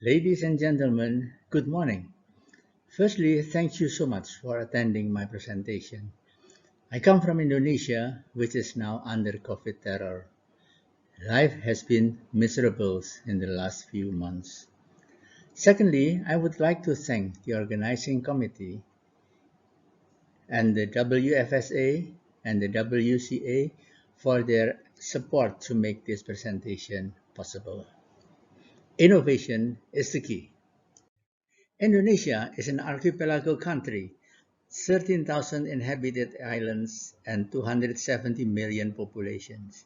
Ladies and gentlemen, good morning. Firstly, thank you so much for attending my presentation. I come from Indonesia, which is now under COVID terror. Life has been miserable in the last few months. Secondly, I would like to thank the organizing committee and the WFSA and the WCA for their support to make this presentation possible. Innovation is the key. Indonesia is an archipelago country, 13,000 inhabited islands and 270 million populations,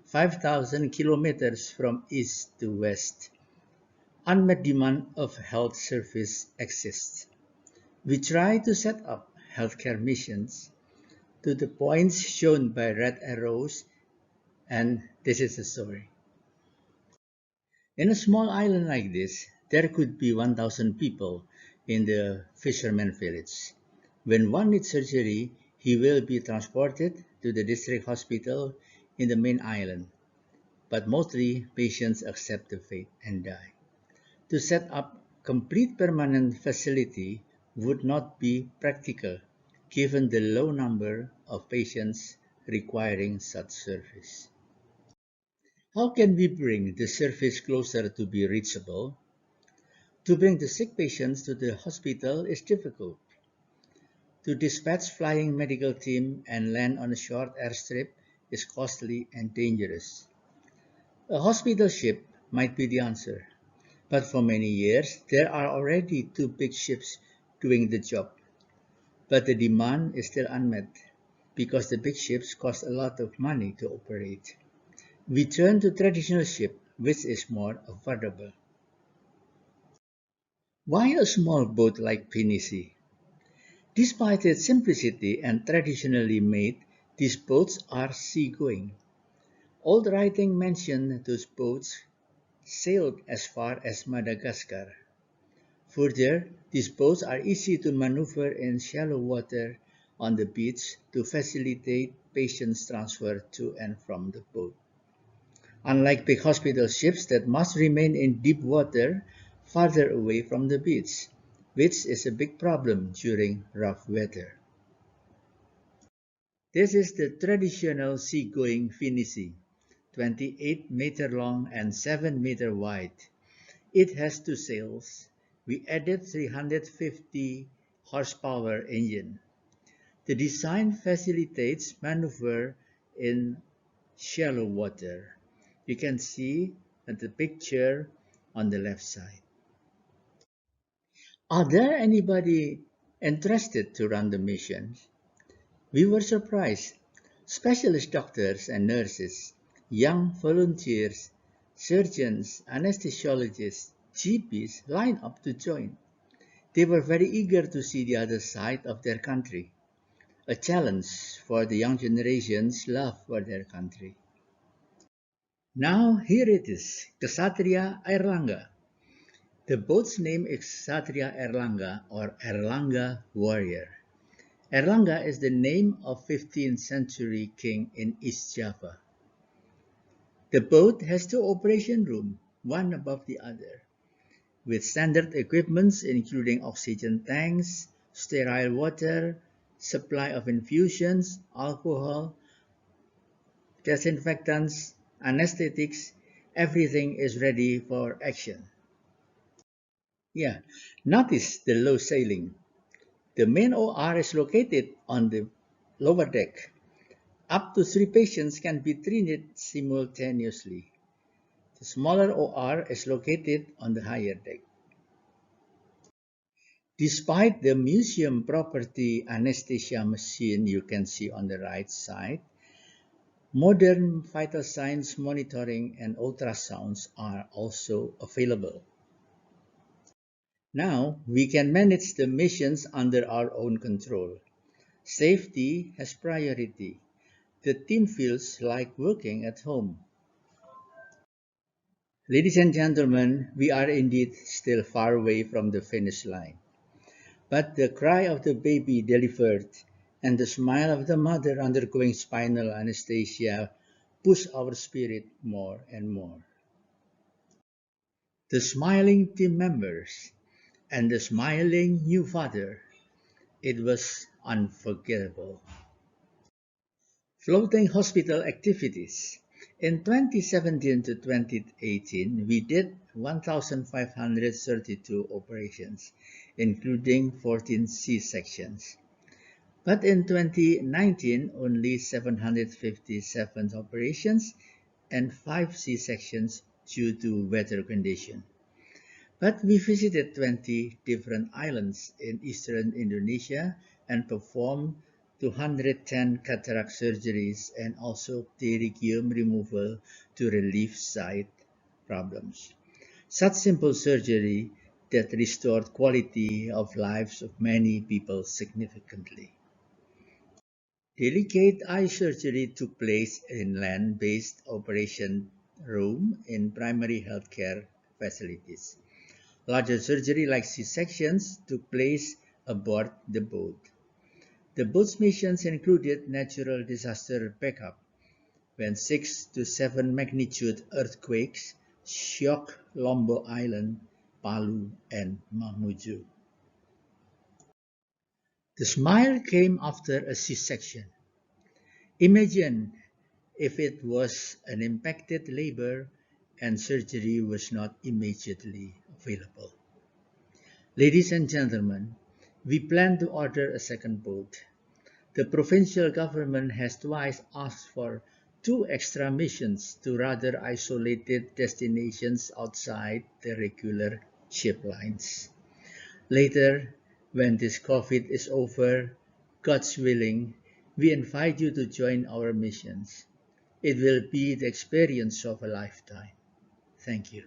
5,000 kilometers from east to west. Unmet demand of health service exists. We try to set up healthcare missions to the points shown by red arrows, and this is the story. In a small island like this, there could be 1,000 people in the fisherman village. When one needs surgery, he will be transported to the district hospital in the main island. But mostly, patients accept the fate and die. To set up complete permanent facility would not be practical given the low number of patients requiring such service. How can we bring the service closer to be reachable? To bring the sick patients to the hospital is difficult. To dispatch flying medical team and land on a short airstrip is costly and dangerous. A hospital ship might be the answer, but for many years there are already two big ships doing the job. But the demand is still unmet because the big ships cost a lot of money to operate. We turn to traditional ship, which is more affordable. Why a small boat like Pinisi? Despite its simplicity and traditionally made, these boats are seagoing. Old writing mention those boats sailed as far as Madagascar. Further, these boats are easy to maneuver in shallow water on the beach to facilitate patients' transfer to and from the boat. Unlike big hospital ships that must remain in deep water farther away from the beach, which is a big problem during rough weather. This is the traditional seagoing Finisi, 28-meter long and 7-meter wide. It has two sails. We added 350 horsepower engine. The design facilitates maneuver in shallow water. You can see the picture on the left side. Are there anybody interested to run the mission? We were surprised. Specialist doctors and nurses, young volunteers, surgeons, anesthesiologists, GPs lined up to join. They were very eager to see the other side of their country, a challenge for the young generation's love for their country. Now here it is, Ksatria Airlangga. The boat's name is Ksatria Airlangga or Erlangga Warrior. Erlangga is the name of 15th century king in East Java. The boat has two operation rooms, one above the other, with standard equipments including oxygen tanks, sterile water, supply of infusions, alcohol, disinfectants, anesthetics. Everything is ready for action. Yeah, notice the low ceiling. The main OR is located on the lower deck. Up to 3 patients can be treated simultaneously. The smaller OR is located on the higher deck. Despite the museum property anesthesia machine you can see on the right side, modern vital signs monitoring and ultrasounds are also available. Now we can manage the missions under our own control. Safety has priority. The team feels like working at home. Ladies and gentlemen, we are indeed still far away from the finish line. But the cry of the baby delivered and the smile of the mother undergoing spinal anesthesia push our spirit more and more. the smiling team members, and the smiling new father. It was unforgettable. Floating hospital activities. In 2017 to 2018, we did 1,532 operations, including 14 C-sections. But in 2019, only 757 operations and 5 C-sections due to weather conditions. But we visited 20 different islands in eastern Indonesia and performed 210 cataract surgeries and also pterygium removal to relieve sight problems. Such simple surgery that restored quality of lives of many people significantly. Delicate eye surgery took place in land-based operation room in primary healthcare facilities. Larger surgery like C-sections took place aboard the boat. The boat's missions included natural disaster backup when 6 to 7 magnitude earthquakes shook Lombok Island, Palu, and Mamuju. The smile came after a C-section. Imagine if it was an impacted labor and surgery was not immediately available. Ladies and gentlemen, we plan to order a second boat. The provincial government has twice asked for 2 extra missions to rather isolated destinations outside the regular ship lines. Later, when this COVID is over, God's willing, we invite you to join our missions. It will be the experience of a lifetime. Thank you.